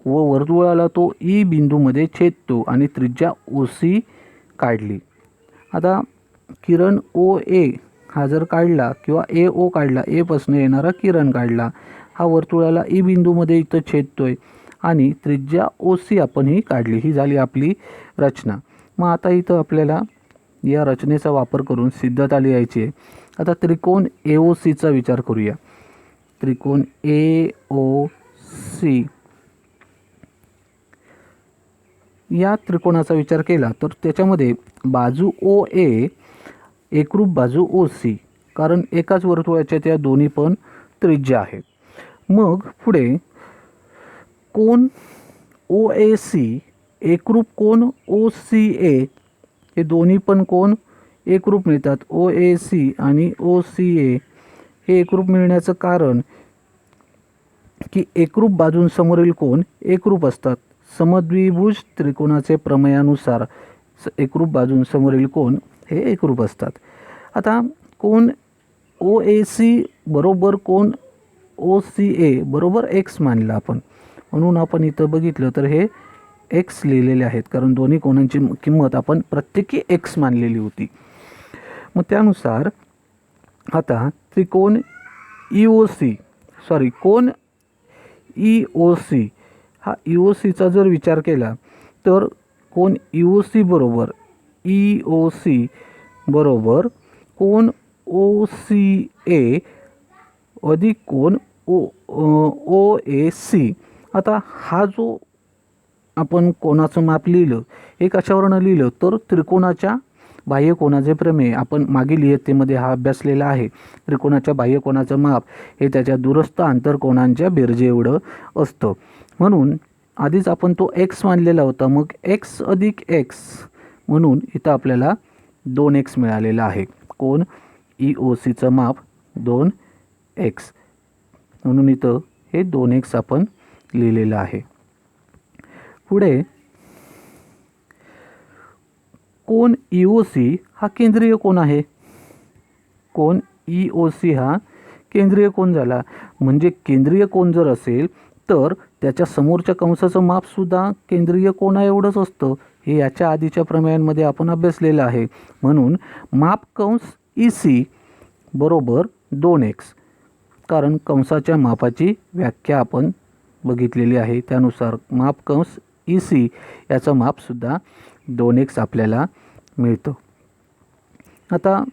Speaker 1: व वर्तुळाला तो E बिंदूमध्ये छेदतो आणि त्रिज्या OC काढली. आता किरण OA हा जर काढला किंवा AO काढला, A पासून येणारा किरण काढला, हा वर्तुळाला E बिंदूमध्ये इथं छेदतोय आणि त्रिज्या OC आपण ही काढली. ही झाली आपली रचना. मग आता इथं आपल्याला या रचनेचा वापर करून सिद्धता लिहायची आहे. आता त्रिकोण AOCचा विचार करूया. त्रिकोण AOC या त्रिकोणाचा विचार केला तर त्याच्यामध्ये बाजू OA एकरूप बाजू OC, कारण एकाच वर्तुळाच्या त्या दोन्ही पण त्रिज्या आहेत. मग पुढे कोन OAC एकरूप कोन OCA, हे दोन्ही पण कोन एकरूप मिळतात. OAC आणि OCA हे एकरूप मिळण्याचं कारण की एकरूप बाजूंसमोरील कोन एकरूप असतात. समद्विभुज त्रिकोणाचे प्रमेयानुसार एकरूप बाजूंसमोरील कोन हे एकरूप असतात. आता कोन OAC बरोबर कोन OCA बरोबर x मानला आपण, म्हणून आपण इथं बघितलं तर हे x लिहिलेले आहेत, कारण दोन्ही कोनांची किंमत आपण प्रत्येकी x मानलेली होती. मग त्यानुसार आता त्रिकोण कोन EOC हा EOCचा जर विचार केला तर कोन EOC बरोबर कोन OCA अधिक कोन OAC. आता हा जो आपण कोनाचं माप लिहिलं, हे कशावरनं लिहिलं तर त्रिकोणाच्या बाह्य कोनाचे प्रमेय. आपण मागील इयत्तेमध्ये हा अभ्यासलेला आहे. त्रिकोणाच्या बाह्य कोनाचं माप हे त्याच्या दूरस्थ आंतरकोनांच्या बेरजे एवढं असतं. म्हणून आधीच आपण तो x मानलेला होता, मग x अधिक x म्हणून इथं आपल्याला 2x मिळालेला आहे. कोन EOCचं माप 2x, म्हणून इथं हे 2x आपण लिहिलेलं आहे. पुढे कोन EOC हा केंद्रीय कोन आहे. कोन EOC हा केंद्रीय कोन झाला. म्हणजे केंद्रीय कोन जर असेल तर त्याच्या समोरच्या कंसाचं मापसुद्धा केंद्रीय कोना एवढंच असतं. हे याच्या आधीच्या प्रमेयांमध्ये आपण अभ्यासलेलं आहे. म्हणून माप कंस EC बरोबर 2x, कारण कंसाच्या मापाची व्याख्या आपण बघितलेली आहे. त्यानुसार माप कंस EC याचं मापसुद्धा 2x आपल्याला मिळतं. आता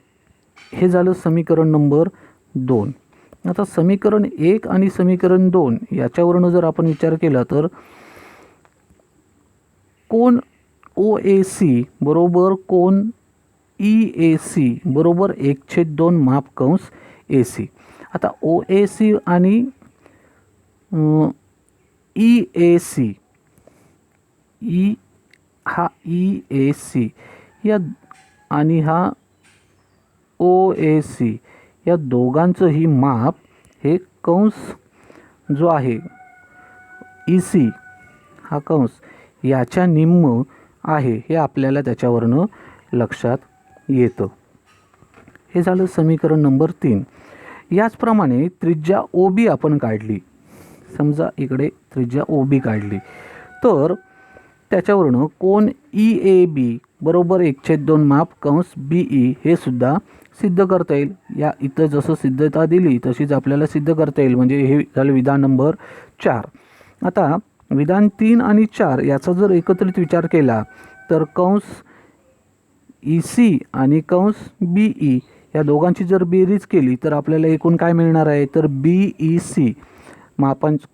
Speaker 1: हे झालं समीकरण नंबर 2. आता समीकरण 1 आणि समीकरण 2 याच्यावरून जर आपण विचार केला तर कोन OAC बरोबर कोन EAC बरोबर 1/2 माप कंस AC. आता OAC आणि EAC हा EAC या आणि हा OAC या दोघांचंही माप हे कंस जो आहे EC हा कंस याच्या निम्म आहे, हे आपल्याला त्याच्यावरनं लक्षात येतं. हे झालं समीकरण नंबर 3. याचप्रमाणे त्रिज्या OB आपण काढली. समजा इकडे त्रिज्या OB काढली तर त्याच्यावरनं कोन EAB बरोबर 1/2 माप कंस BE हे सुद्धा सिद्ध करता येईल. या इथं जसं सिद्धता दिली तशीच आपल्याला सिद्ध करता येईल. म्हणजे हे झालं विधान नंबर 4. आता विधान 3 आणि 4 याचा जर एकत्रित विचार केला तर कंस EC आणि कंस BE या दोघांची जर बेरीज केली तर आपल्याला एकूण काय मिळणार आहे तर BEC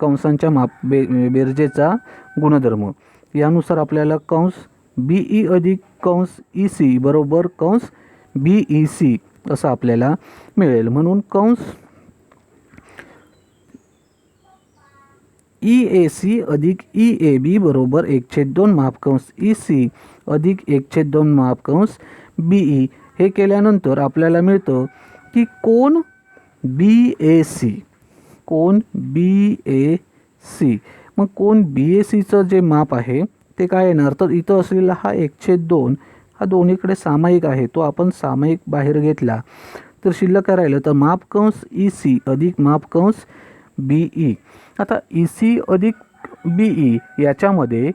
Speaker 1: कंसांच्या बेरजेचा गुणधर्म. यानुसार आपल्याला कंस BE अधिक कंस EC बरोबर कंस BEC असं आपल्याला मिळेल. म्हणून कंस EAC अधिक EAB बरोबर 1/2 मापकंस EC अधिक 1/2 मापकंस BE. हे केल्यानंतर आपल्याला मिळतं की कोन BAC, कोन BAC. मग कोन BACचं जे माप आहे ते काय येणार, तर इथं असलेला हा 1/2 हा दोन्हीकडे सामायिक आहे, तो आपण सामायिक बाहेर घेतला तर शिल्लक काय राहिलं, तर मापकंस EC अधिक मापकंस BE. आता EC अधिक BE याच्यामध्ये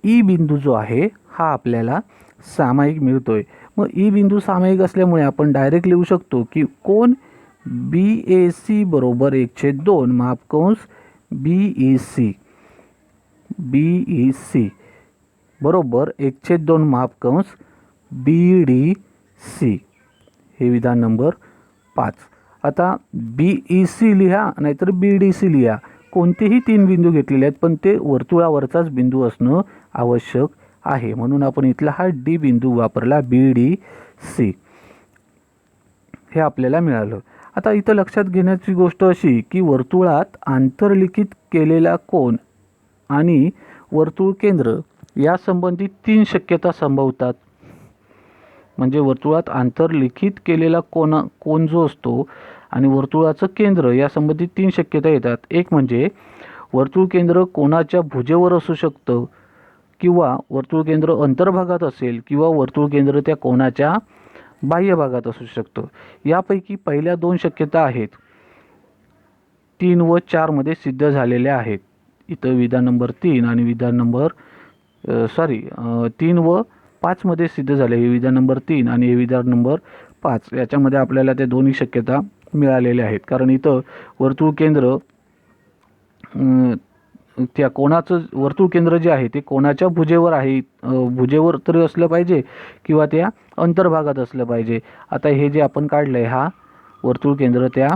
Speaker 1: E बिंदू जो आहे हा आपल्याला सामायिक मिळतोय. मग E बिंदू सामायिक असल्यामुळे आपण डायरेक्ट लिहू शकतो की कोन BAC बरोबर 1/2 मापकंस BEC बरोबर 1/2 मापकंस BDC. हे विधान नंबर 5. आता BEC लिहा नाहीतर BDC लिहा, कोणतेही 3 बिंदू घेतलेले आहेत पण ते वर्तुळावरचाच बिंदू असणं आवश्यक आहे, म्हणून आपण इथला हा D बिंदू वापरला, BDC. हे आपल्याला मिळालं. आता इथं लक्षात घेण्याची गोष्ट अशी की वर्तुळात आंतरलिखित केलेला कोन आणि वर्तुळ केंद्र यासंबंधी 3 शक्यता संभवतात. म्हणजे वर्तुळात आंतरलिखित केलेला कोन जो असतो आणि वर्तुळाचं केंद्र यासंबंधी 3 शक्यता येतात. एक म्हणजे वर्तुळ केंद्र कोनाच्या भुजेवर असू शकतं, किंवा वर्तुळ केंद्र अंतर्भागात असेल, किंवा वर्तुळ केंद्र त्या कोनाच्या बाह्य भागात असू शकतं. यापैकी पहिल्या 2 शक्यता आहेत 3 व 4 मध्ये सिद्ध झालेल्या आहेत. इथं विधान नंबर 3 आणि विधान नंबर 3 व 5 मध्ये सिद्ध झाले. हे विधान नंबर 3 आणि हे विधान नंबर 5 याच्यामध्ये आपल्याला त्या दोन्ही शक्यता मिळालेल्या आहेत. कारण इथं वर्तुळ केंद्र त्या कोणाचं वर्तुळ केंद्र जे आहे ते कोणाच्या भुजेवर आहे, भुजेवर तरी असलं पाहिजे किंवा त्या अंतर्भागात असलं पाहिजे. आता हे जे आपण काढलंय हा वर्तुळ केंद्र त्या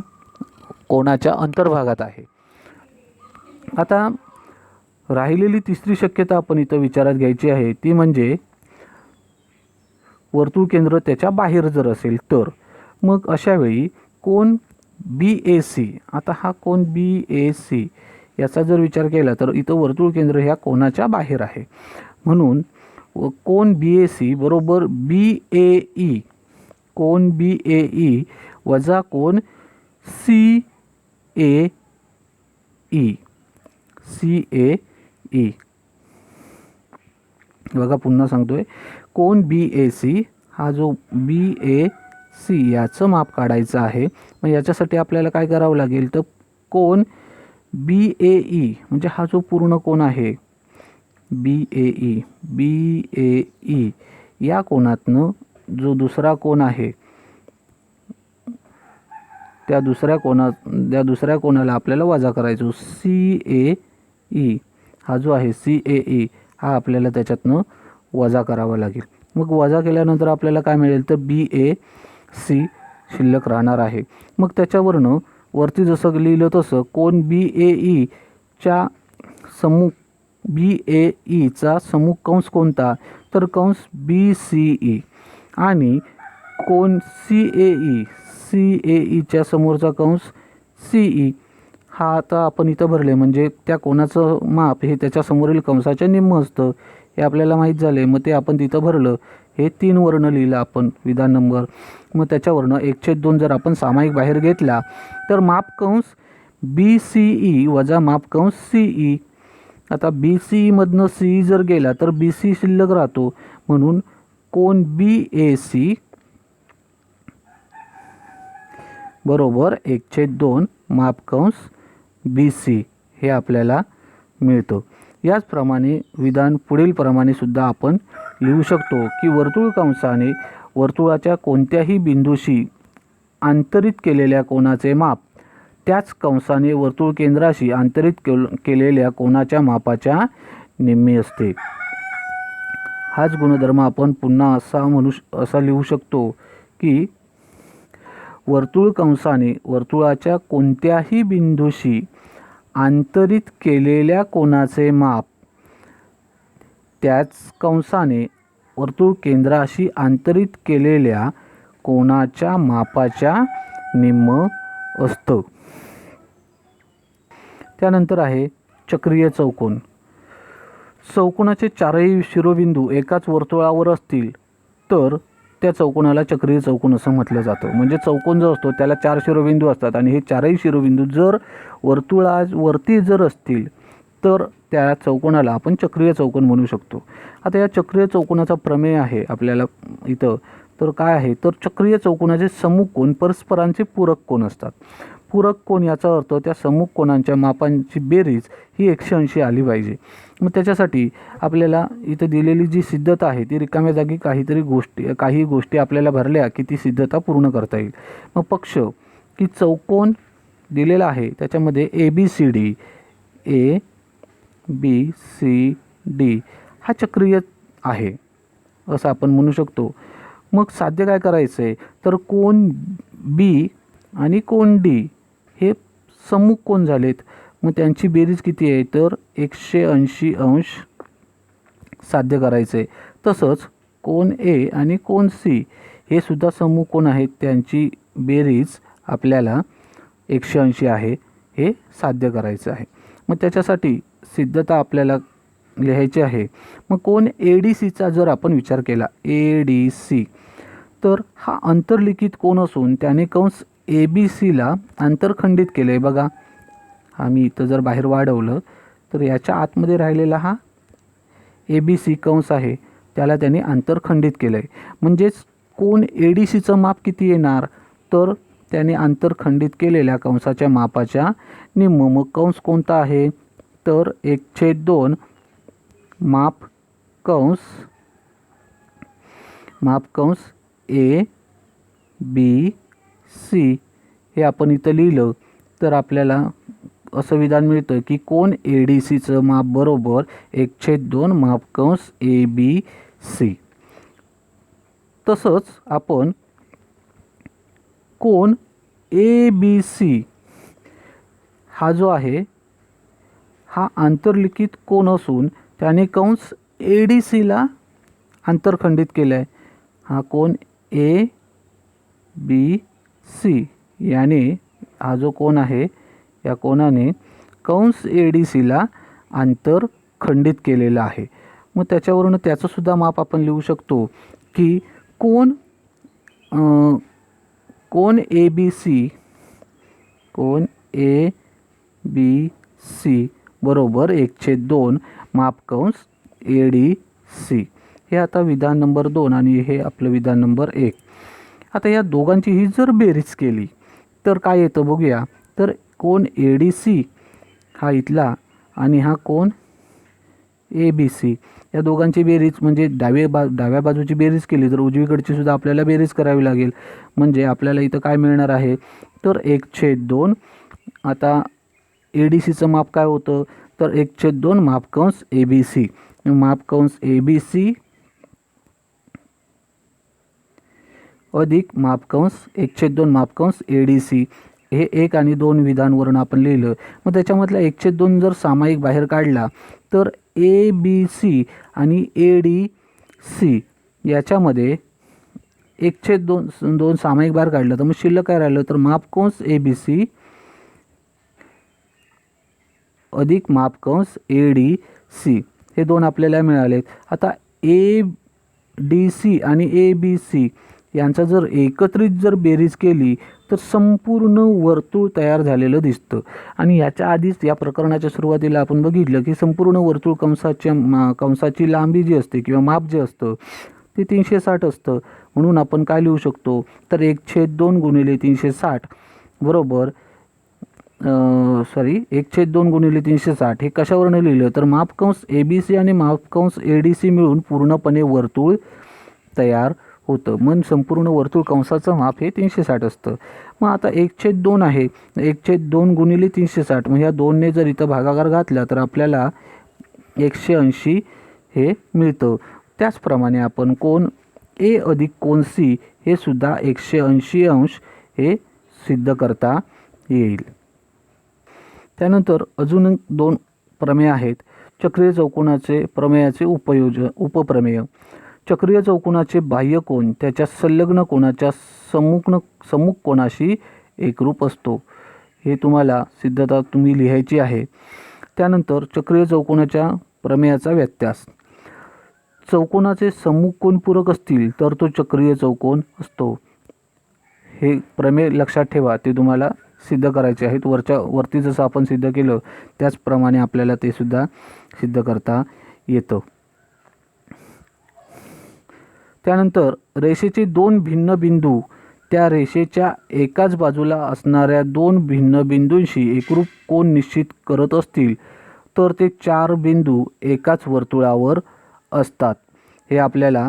Speaker 1: कोणाच्या अंतर्भागात आहे. आता राहिलेली तिसरी शक्यता आपण इथं विचारात घ्यायची आहे, ती म्हणजे वर्तुळ केंद्र त्याच्या बाहेर जर असेल तर. मग अशा वेळी कोन BAC, आता हा कोन BAC याचा जर विचार केला तर इथं वर्तुळ केंद्र ह्या कोनाच्या बाहेर आहे, म्हणून कोन BAC बरोबर BAE, कोन BAE वजा कोन CAE. बघा पुन्हा सांगतोय, कोन BAC हा जो BAC याचं माप काढायचं आहे. मग याच्यासाठी आपल्याला काय करावं लागेल, तर कोन BAE म्हणजे हा जो पूर्ण कोन आहे BAE या कोनातनं जो दुसरा कोन आहे त्या दुसऱ्या कोनाला आपल्याला वजा करायचो. CAE हा जो आहे CAE हा आपल्याला त्याच्यातनं वजा करावा लागेल. मग वजा केल्यानंतर आपल्याला काय मिळेल, तर BAC शिल्लक राहणार आहे. मग त्याच्यावरनं वरती जसं लिहिलं तसं कोन BAEचा समुख कंस कोणता, तर कंस BCE. आणि कोन CAEच्या समोरचा कंस CE हा आता आपण इथं भरले, म्हणजे त्या कोनाचं माप हे त्याच्या समोरील कंसाच्या निम्म असतं हे आपल्याला माहीत झाले. मग ते आपण तिथं भरलं, हे 3 वर्ण लिहिलं आपण विधान नंबर. मग त्याच्यावरनं 1/2 जर आपण सामायिक बाहेर घेतला तर मापकंस BCE वजा मापकंस CE. आता BCE मधनं CE जर गेला तर BC शिल्लक राहतो, म्हणून कोन BAC बरोबर 1/2 मापकंस BC हे आपल्याला मिळतं. याचप्रमाणे विधान पुढील प्रमाणे सुद्धा आपण लिहू शकतो की वर्तुळ कंसाने वर्तुळाच्या कोणत्याही बिंदूशी आंतरित केलेल्या कोनाचे माप त्याच कंसाने वर्तुळ केंद्राशी आंतरित केलेल्या कोनाच्या मापाच्या निम्मे असते. हाच गुणधर्म आपण पुन्हा असा लिहू शकतो की वर्तुळ कंसाने वर्तुळाच्या कोणत्याही बिंदूशी आंतरित केलेल्या कोनाचे माप त्याच कंसाने वर्तुळ केंद्राशी आंतरित केलेल्या कोनाच्या मापाच्या निम्म असतं. त्यानंतर आहे चक्रीय चौकोन. चौकोनाचे चारही शिरोबिंदू एकाच वर्तुळावर असतील तर त्या चौकोनाला चक्रीय चौकोन असं म्हटलं जातं. म्हणजे चौकोन जो असतो त्याला 4 शिरोबिंदू असतात आणि हे चारही शिरोबिंदू जर वर्तुळावरती जर असतील तर त्या चौकोनाला आपण चक्रीय चौकोन म्हणू शकतो. आता या चक्रीय चौकोनाचा प्रमेय आहे आपल्याला इथं. तर काय आहे तर चक्रीय चौकोनाचे सम्मुख कोन परस्परांचे पूरक कोन असतात. पूरक कोन याचा अर्थ त्या सम्मुख कोनांच्या मापांची बेरीज ही 180 आली पाहिजे. मग त्याच्यासाठी आपल्याला इथं दिलेली जी सिद्धता आहे ती रिकाम्या जागी काही गोष्टी आपल्याला भरल्या की ती सिद्धता पूर्ण करता येईल. मग पक्ष की चौकोन दिलेला आहे त्याच्यामध्ये ABCD हा चक्रीय आहे असं आपण म्हणू शकतो. मग साध्य काय करायचं आहे तर कोन B आणि कोन D हे सम्मुख कोन झालेत. मग त्यांची बेरीज किती आहे तर 180 अंश साध्य करायचं आहे. तसंच कोन A आणि कोन C हे सुद्धा सम्मुख कोन आहेत. त्यांची बेरीज आपल्याला 180 आहे हे साध्य करायचं आहे. मग त्याच्यासाठी सिद्धता आपल्याला लिहायची आहे. मग कोन ADCचा जर आपण विचार केला ADC तर हा अंतर्लिखित कोन असून त्याने कंस ABCला अंतरखंडित केलं आहे. बघा आम्ही इथं जर बाहेर वाढवलं तर याच्या आतमध्ये राहिलेला हा ABC कंस आहे त्याला त्याने अंतरखंडित केलं आहे. म्हणजेच कोन ADCचं माप किती येणार तर त्याने अंतरखंडित केलेल्या कंसाच्या मापाच्या निम्म. मग कंस कोणता आहे तर 1/2 माप कंस ABC हे आपण इथं लिहिलं तर आपल्याला असं विधान मिळतं की कोन ADCचं माप बरोबर 1/2 माप कंस ABC. तसंच आपण कोन ABC हा जो आहे हा आंतरलिखित कोन असून त्याने कंस ADCला अंतरखंडित केला आहे. हा कोन ABC याने हा जो कोन आहे या कोनाने कंस ADCला अंतरखंडित केलेला आहे. मग त्याच्यावरून त्याचंसुद्धा माप आपण लिहू शकतो की कोन ABC बरोबर 1/2 माप कंस ADC. हे आता विधान नंबर 2 आणि हे आपलं विधान नंबर 1. आता या दोघांची ही जर बेरीज केली तर काय येतं बघूया. तर कोन ADC हा इथला आणि हा कोन ABC या दोघांची बेरीज म्हणजे डाव्या बाजूची बेरीज केली तर उजवीकडची सुद्धा आपल्याला बेरीज करावी लागेल. म्हणजे आपल्याला इथं काय मिळणार आहे तर 1/2. आता ADCचं माप काय होतं तर 1/2 माप कंस ABC. माप कंस ABC अधिक माप कंस 1/2 माप कंस ADC हे 1 आणि 2 विधानवरून आपण लिहिलं. मग त्याच्यामधला 1/2 जर सामायिक बाहेर काढला तर ABC आणि ADC याच्यामध्ये 1/2 सामायिक बाहेर काढलं तर मग शिल्लक काय राहिलं तर माप कंस ABC अधिक माप कंस ADC हे 2 आपल्याला मिळालेत. आता ADC आणि ABC यांचा जर एकत्रित जर बेरीज केली तर संपूर्ण वर्तुळ तयार झालेलं दिसतं. आणि याच्या आधीच या प्रकरणाच्या सुरुवातीला आपण बघितलं की संपूर्ण वर्तुळ कंसाची लांबी जी असते किंवा माप जे असतं ते 360 असतं. म्हणून आपण काय लिहू शकतो तर 1/2 गुणिले 360 बरोबर 1/2 गुणिले 360 हे कशावरून लिहिलं तर माप कंस ABC आणि माप कंस ADC मिळून पूर्णपणे वर्तुळ तयार होतं. मग संपूर्ण वर्तुळ कंसाचं माप हे 360 असतं. मग आता 1/2 आहे 1/2 गुणिले 360 मग ह्या 2ने जर इथं भागाकार घातला तर आपल्याला 180 हे मिळतं. त्याचप्रमाणे आपण कोन A अधिक कोन C हे सुद्धा 180 अंश हे सिद्ध करता येईल. त्यानंतर अजून 2 प्रमेय आहेत. चक्रीय चौकोनाचे प्रमेयाचे उपप्रमेय. चक्रीय चौकोनाचे बाह्य कोन त्याच्या संलग्न कोनाच्या सम्मुख कोनाशी एकरूप असतो. हे तुम्हाला सिद्धता लिहायची आहे. त्यानंतर चक्रीय चौकोनाच्या प्रमेयाचा व्यत्यास. चौकोनाचे सम्मुख कोन पूरक असतील तर तो चक्रीय चौकोन असतो. हे प्रमेय लक्षात ठेवा, ते तुम्हाला सिद्ध करायचे आहेत. वरती जसं आपण सिद्ध केलं त्याचप्रमाणे आपल्याला ते सुद्धा सिद्ध करता येतं. त्यानंतर रेषेचे दोन भिन्न बिंदू त्या रेषेच्या एकाच बाजूला असणाऱ्या दोन भिन्न बिंदूंशी एकरूप कोन निश्चित करत असतील तर ते चार बिंदू एकाच वर्तुळावर असतात. हे आपल्याला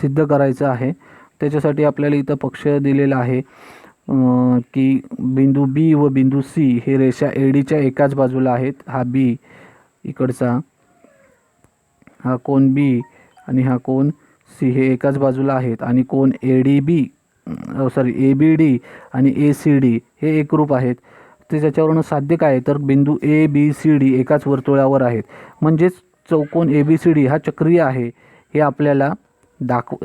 Speaker 1: सिद्ध करायचं आहे. त्याच्यासाठी आपल्याला इथं पक्ष दिलेला आहे की बिंदू बी व बिंदू सी हे रेषा एडीच्या एकाच बाजूला आहेत. हा बी इकडचा, हा कोन बी आणि हा कोन सी हे एकाच बाजूला आहेत आणि कोन ABD आणि ACD हे एकरूप आहेत. ते त्याच्यावरून साध्य काय तर बिंदू ABCD एकाच वर्तुळावर आहेत. म्हणजेच चौकोन ABCD हा चक्रीय आहे हे आपल्याला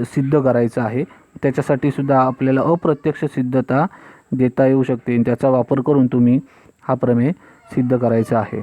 Speaker 1: सिद्ध करायचं आहे. त्याच्यासाठी सुद्धा आपल्याला अप्रत्यक्ष सिद्धता देता येऊ शकते. त्याचा वापर करून तुम्ही हा प्रमेय सिद्ध करायचा आहे.